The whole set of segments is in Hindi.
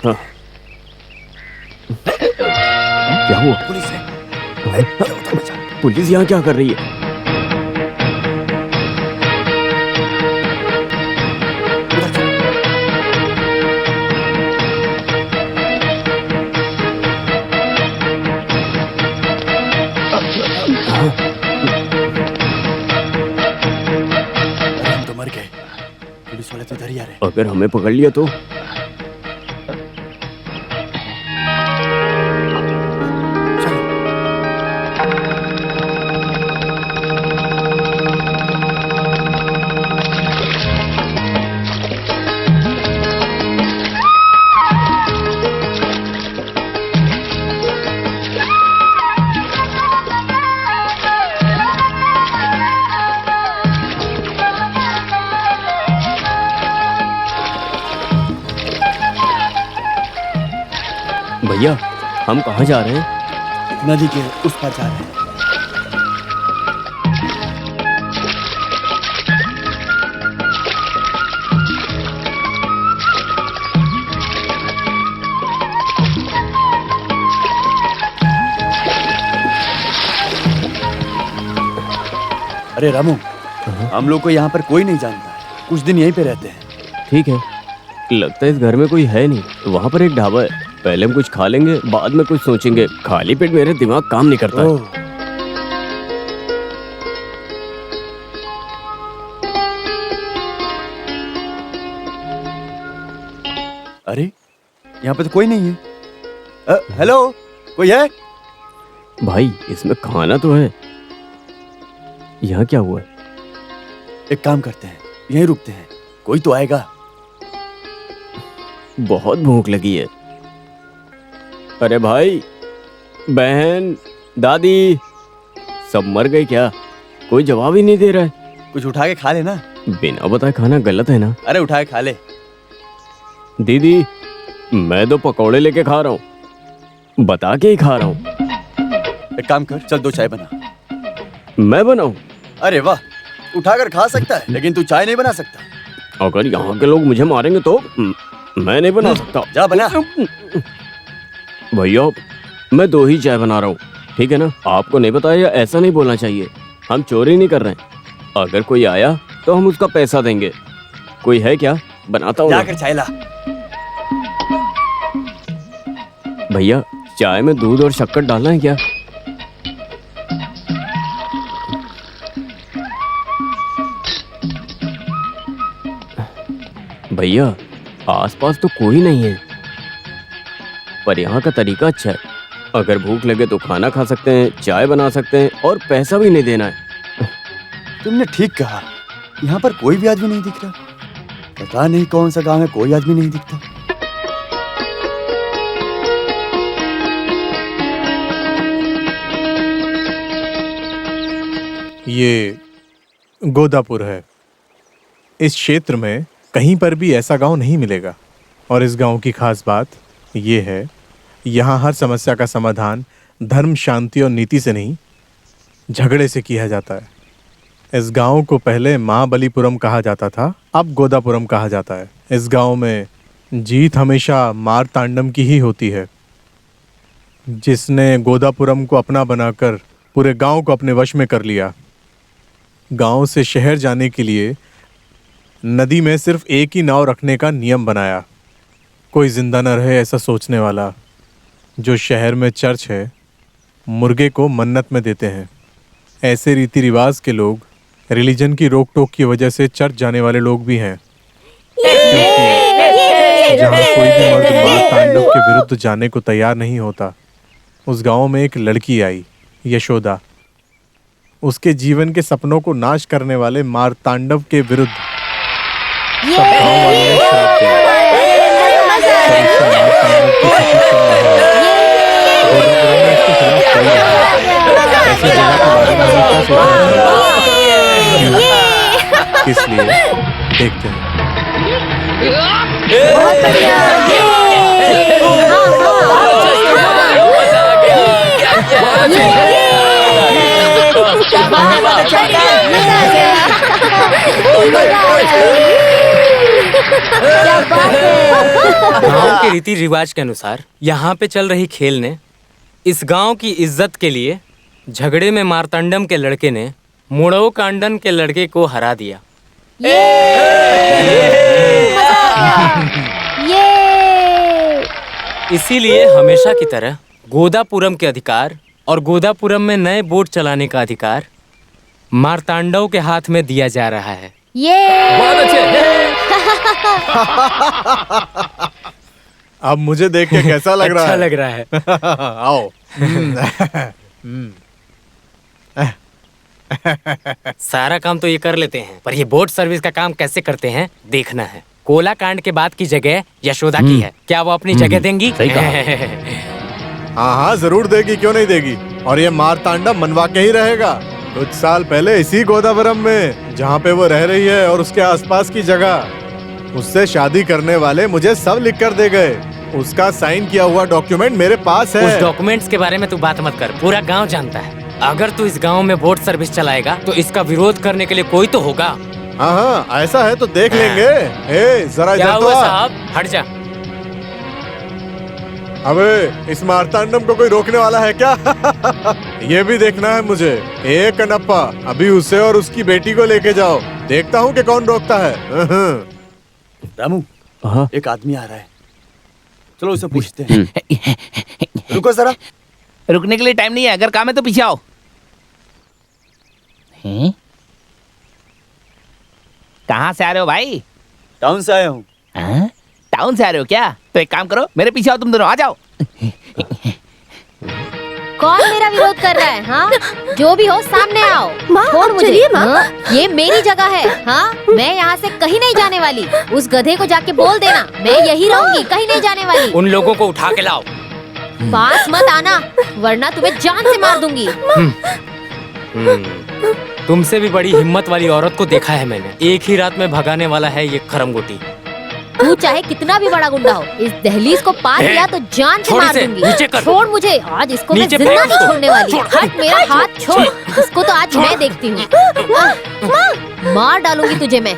हाँ। क्या हुआ? पुलिस है। पुलिस यहाँ क्या कर रही है? हम तो मर गए। पुलिस वाले तो इधर ही आ रहे हैं। अगर हमें पकड़ लिया तो? भैया, हम कहाँ जा रहे हैं? नदी के उस पार जा रहे हैं। अरे रामू, हम लोग को यहाँ पर कोई नहीं जानता। कुछ दिन यहीं पे रहते हैं। ठीक है। लगता है इस घर में कोई है नहीं। वहाँ पर एक ढाबा है, पहले हम कुछ खा लेंगे, बाद में कुछ सोचेंगे। खाली पेट मेरे दिमाग काम नहीं करता है। अरे यहाँ पे तो कोई नहीं है। हेलो, कोई है? भाई, इसमें खाना तो है। यहाँ क्या हुआ? एक काम करते हैं, यहीं रुकते हैं, कोई तो आएगा। बहुत भूख लगी है। अरे भाई, बहन, दादी, सब मर गए क्या? कोई जवाब ही नहीं दे रहा है। कुछ उठा के खा लेना। बिना बताए खाना गलत है ना? अरे उठा के खा ले। दीदी, मैं तो पकौड़े लेके खा रहा हूँ, बता के ही खा रहा हूँ। एक काम कर, चल 2 चाय बना। मैं बनाऊं? अरे वाह, उठाकर खा सकता है, लेकिन तू चाय नहीं बना सकता। अगर यहाँ के लोग मुझे मारेंगे तो मैं नहीं बना सकता। जा बना। भैया, मैं 2 ही चाय बना रहा हूँ, ठीक है ना? आपको नहीं बताया, ऐसा नहीं बोलना चाहिए। हम चोरी नहीं कर रहे हैं। अगर कोई आया तो हम उसका पैसा देंगे। कोई है क्या? बनाता हूँ। जाकर चाय ला। भैया, चाय में दूध और शक्कर डालना है क्या? भैया, आसपास तो कोई नहीं है, पर यहाँ का तरीका अच्छा है। अगर भूख लगे तो खाना खा सकते हैं, चाय बना सकते हैं और पैसा भी नहीं देना है। तुमने ठीक कहा, यहाँ पर कोई भी आदमी नहीं दिख रहा। पता नहीं कौन सा गांव है, कोई आदमी नहीं दिखता। ये गोदापुर है। इस क्षेत्र में कहीं पर भी ऐसा गांव नहीं मिलेगा। और इस गांव की खास बात ये है, यहाँ हर समस्या का समाधान धर्म, शांति और नीति से नहीं, झगड़े से किया जाता है। इस गांव को पहले महाबलीपुरम कहा जाता था, अब गोदापुरम कहा जाता है। इस गांव में जीत हमेशा मारतांडम की ही होती है। जिसने गोदापुरम को अपना बनाकर पूरे गांव को अपने वश में कर लिया। गांव से शहर जाने के लिए नदी में सिर्फ एक ही नाव रखने का नियम बनाया। कोई जिंदा न रहे ऐसा सोचने वाला। जो शहर में चर्च है, मुर्गे को मन्नत में देते हैं। ऐसे रीति रिवाज के लोग, रिलीजन की रोक टोक की वजह से चर्च जाने वाले लोग भी हैं। क्योंकि जहाँ कोई भी मर्द मारतांडव के विरुद्ध जाने को तैयार नहीं होता, उस गांव में एक लड़की आई, यशोदा। उसके जीवन के सपनों को नाश करने वाले मारतांडव के विरुद्ध सब गांव वालों ने श्राप दिया। ऐसी जगह के बारे में क्या सोचना चाहिए? किस लिए? देखते हैं। बहुत बढ़िया। क्या बात है। गांव के रीति रिवाज के अनुसार यहाँ पे चल रही खेल ने इस गांव की इज्जत के लिए झगड़े में मार्तांडम के लड़के ने मुड़ो कांडन के लड़के को हरा दिया। इसीलिए हमेशा की तरह गोदापुरम के अधिकार और गोदापुरम में नए बोट चलाने का अधिकार मार्तांडव के हाथ में दिया जा रहा है। बहुत अच्छे। अब मुझे देख के कैसा लग रहा है? अच्छा लग रहा है। आओ। सारा काम तो ये कर लेते हैं, पर ये बोट सर्विस का काम कैसे करते हैं देखना है। कोला कांड के बाद की जगह यशोदा की है, क्या वो अपनी जगह देंगी? सही कहा। हाँ हाँ जरूर देगी, क्यों नहीं देगी। और ये मार्तांडम मनवा के ही रहेगा। कुछ साल पहले इसी गोदावरम में जहाँ पे वो रह रही है और उसके आसपास की जगह, उससे शादी करने वाले मुझे सब लिख कर दे गए। उसका साइन किया हुआ डॉक्यूमेंट मेरे पास है। उस डॉक्यूमेंट्स के बारे में तू बात मत कर, पूरा गांव जानता है। अगर तू इस गांव में बोट सर्विस चलाएगा तो इसका विरोध करने के लिए कोई तो होगा। हाँ हाँ ऐसा है तो देख लेंगे। ए जरा क्या इधर तो हुआ आ। साहब, हट जा। अबे इस मार्तांडम को कोई रोकने वाला है क्या? ये भी देखना है मुझे। ए कनप्पा, अभी उसे और उसकी बेटी को लेके जाओ, देखता हूँ कि कौन रोकता है। रामू, हाँ एक आदमी आ रहा है, चलो उसे पूछते हैं। रुको जरा। रुकने के लिए टाइम नहीं है, अगर काम है तो पीछे आओ। हैं? कहाँ से आ रहे हो भाई? टाउन से आया हूँ। हाँ? टाउन से आ रहे हो क्या? तो एक काम करो, मेरे पीछे आओ, तुम दोनों आ जाओ। कौन मेरा विरोध कर रहा है? हाँ, जो भी हो सामने आओ। माँ, छोड़ मुझे। चलिए माँ। हाँ? ये मेरी जगह है। हाँ, मैं यहाँ से कहीं नहीं जाने वाली। उस गधे को जाके बोल देना मैं यही रहूंगी, कहीं नहीं जाने वाली। उन लोगों को उठा के लाओ। पास मत आना, वरना तुम्हें जान से मार दूंगी। तुमसे भी बड़ी हिम्मत वाली औरत को देखा है मैंने। एक ही रात में भगाने वाला है ये खरमगोटी। तू चाहे कितना भी बड़ा गुंडा हो, इस दहलीज को पार किया तो जान से छोड़ मार इसे, दूंगी। नीचे कर। छोड़ मुझे, आज इसको मैं नीचे जिंदा फेंक नहीं उसको। छोड़ने वाली। छोड़। हट मेरा हाथ, छोड़ इसको तो आज मैं देखती हूँ। मार डालूंगी तुझे मैं।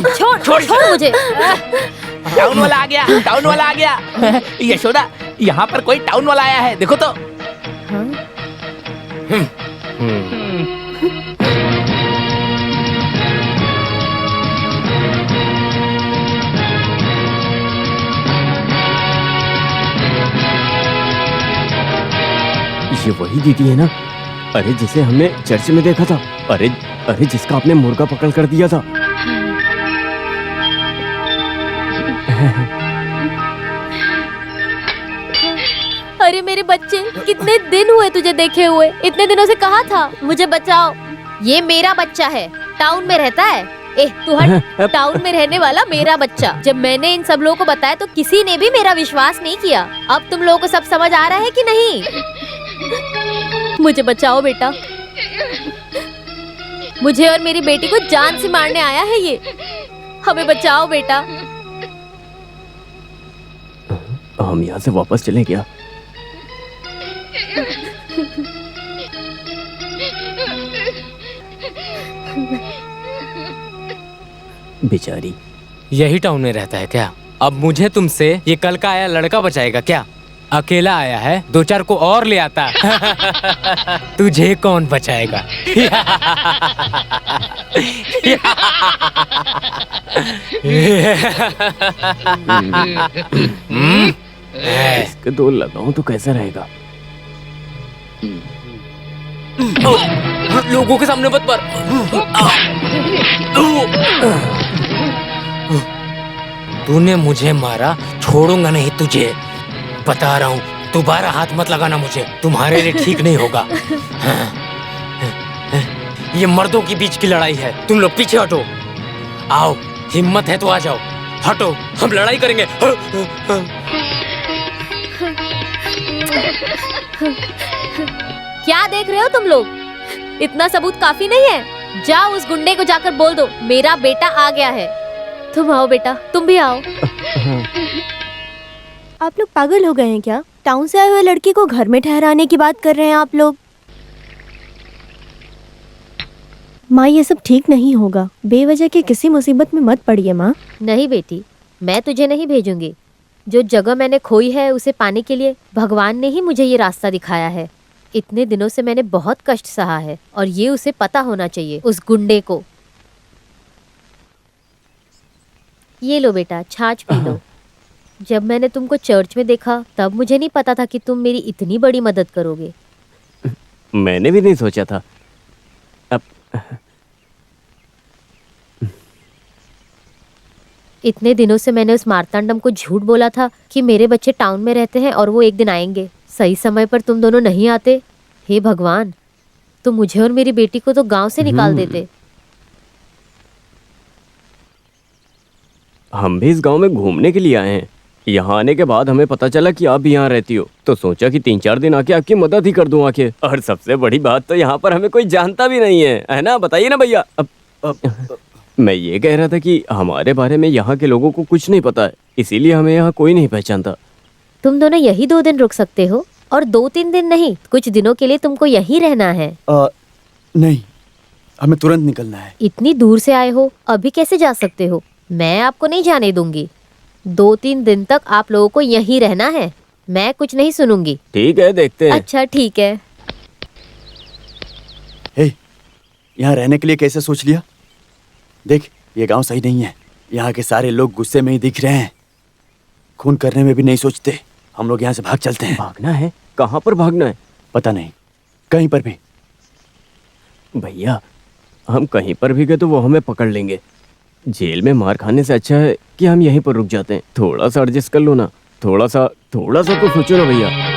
छोड़ छोड़ मुझे। टाउन वाला आ गया, टाउन वाला आ गया। यशोदा, यहाँ पर कोई टाउन वाला आया है, देखो तो। ये वही दीदी है ना? अरे जिसे हमने चर्च में देखा था। अरे अरे जिसका आपने मुर्गा पकड़ कर दिया था। अरे मेरे बच्चे, कितने दिन हुए तुझे देखे हुए। इतने दिनों से कहा था मुझे बचाओ। ये मेरा बच्चा है, टाउन में रहता है। तू हट। टाउन में रहने वाला मेरा बच्चा। जब मैंने इन सब लोगों को बताया तो किसी ने भी मेरा विश्वास नहीं किया। अब तुम लोगों को सब समझ आ रहा है कि नहीं? मुझे बचाओ बेटा, मुझे और मेरी बेटी को जान से मारने आया है ये। हमें बचाओ बेटा। हम यहाँ से वापस चले क्या? बेचारी। यही टाउन में रहता है क्या? अब मुझे तुमसे ये कल का आया लड़का बचाएगा क्या? अकेला आया है, दो चार को और ले आता। तुझे कौन बचाएगा? इसके दो लगाऊं तो कैसा रहेगा? लोगों के सामने मत मार। तूने मुझे मारा, छोड़ूंगा नहीं तुझे, बता रहा हूँ। दोबारा हाथ मत लगाना मुझे, तुम्हारे लिए ठीक नहीं होगा। ये मर्दों के बीच की लड़ाई है, तुम लोग पीछे हटो। आओ, हिम्मत है तो आ जाओ, हटो, हम लड़ाई करेंगे। क्या देख रहे हो तुम लोग? इतना सबूत काफी नहीं है? जाओ उस गुंडे को जाकर बोल दो मेरा बेटा आ गया है। तुम आओ बेटा, तुम भी आओ। आप लोग पागल हो गए हैं क्या? टाउन से आए हुए लड़की को घर में ठहराने की बात कर रहे हैं आप लोग। माँ, ये सब ठीक नहीं होगा। बेवजह के किसी मुसीबत में मत पड़िए माँ। नहीं बेटी, मैं तुझे नहीं भेजूंगी। जो जगह मैंने खोई है उसे पाने के लिए भगवान ने ही मुझे ये रास्ता दिखाया है। इतने दिनों से मैंने बहुत कष्ट सहा है और ये उसे पता होना चाहिए, उस गुंडे को। ये लो बेटा, छाछ पी लो। जब मैंने तुमको चर्च में देखा तब मुझे नहीं पता था कि तुम मेरी इतनी बड़ी मदद करोगे। मैंने भी नहीं सोचा था। अब इतने दिनों से मैंने उस मार्तांडम को झूठ बोला था कि मेरे बच्चे टाउन में रहते हैं और वो एक दिन आएंगे। सही समय पर तुम दोनों नहीं आते। हे भगवान, तुम मुझे और मेरी बेटी को तो गांव से निकाल देते। हम भी इस गांव में घूमने के लिए आए हैं। यहाँ आने के बाद हमें पता चला कि आप भी यहाँ रहती हो, तो सोचा कि 3-4 दिन आके आपकी मदद ही कर दूं आके। और सबसे बड़ी बात तो यहाँ पर हमें कोई जानता भी नहीं है ना? बताइए ना भैया। मैं ये कह रहा था कि हमारे बारे में यहाँ के लोगों को कुछ नहीं पता है, इसीलिए हमें यहाँ कोई नहीं पहचानता। तुम दोनों यही 2 दिन रुक सकते हो और 2-3 दिन नहीं, कुछ दिनों के लिए तुमको यहीं रहना है। नहीं, हमें तुरंत निकलना है। इतनी दूर से आए हो, अभी कैसे जा सकते हो? मैं आपको नहीं जाने दूंगी। 2-3 दिन तक आप लोगों को यहीं रहना है। मैं कुछ नहीं सुनूंगी। ठीक है, देखते हैं। अच्छा ठीक है। हे, यहाँ रहने के लिए कैसे सोच लिया? देख, ये गांव सही नहीं है। यहाँ के सारे लोग गुस्से में ही दिख रहे हैं, खून करने में भी नहीं सोचते। हम लोग यहाँ से भाग चलते हैं। भागना है? कहाँ पर भागना है? पता नहीं, कहीं पर भी। भैया, हम कहीं पर भी गए तो वो हमें पकड़ लेंगे। जेल में मार खाने से अच्छा है कि हम यहीं पर रुक जाते हैं। थोड़ा सा एडजस्ट कर लो ना। थोड़ा सा तो सोचो ना भैया।